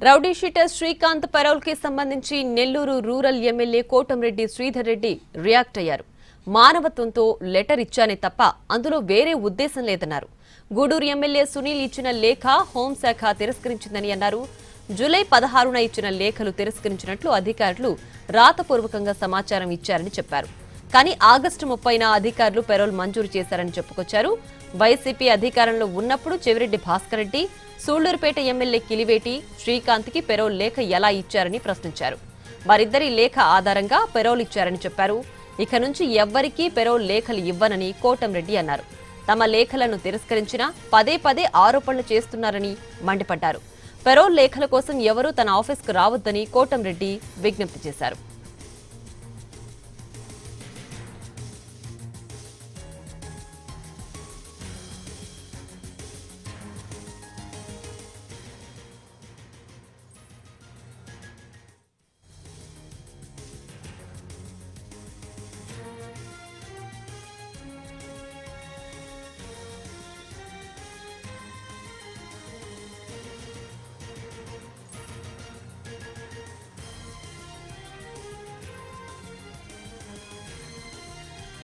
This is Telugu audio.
రౌడీ షీటర్ శ్రీకాంత్ పెరోల్ కి సంబంధించి Nellore rural MLA Kotamreddy Sridhar Reddy react అయ్యారు. మానవత్వంతో లెటర్ ఇచ్చానే తప్ప అందులో వేరే ఉద్దేశం లేదన్నారు. గూడూరు ఎమ్మెల్యే సునీల్ ఇచ్చిన లేఖ హోంశాఖ తిరస్కరించిందని అన్నారు. జూలై 16న ఇచ్చిన లేఖలు తిరస్కరించినట్లు అధికారులు రాతపూర్వకంగా సమాచారం ఇచ్చారని చెప్పారు. కానీ ఆగస్టు 30న అధికారులు పెరోల్ మంజూరు చేశారని చెప్పుకొచ్చారు. వైసీపీ అధికారంలో ఉన్నప్పుడు చెవిరెడ్డి భాస్కర్ రెడ్డి, సూళ్లూరుపేట ఎమ్మెల్యే కిలివేటి శ్రీకాంత్ కి పెరోల్ లేఖ ఎలా ఇచ్చారని ప్రశ్నించారు. వారిద్దరి లేఖ ఆధారంగా పెరోల్ ఇచ్చారని చెప్పారు. ఇక నుంచి ఎవ్వరికీ పెరోల్ లేఖలు ఇవ్వనని కోటంరెడ్డి అన్నారు. తమ లేఖలను తిరస్కరించినా పదే పదే ఆరోపణలు చేస్తున్నారని మండిపడ్డారు. పెరోల్ లేఖల కోసం ఎవరూ తన ఆఫీస్కు రావద్దని కోటంరెడ్డి విజ్ఞప్తి చేశారు.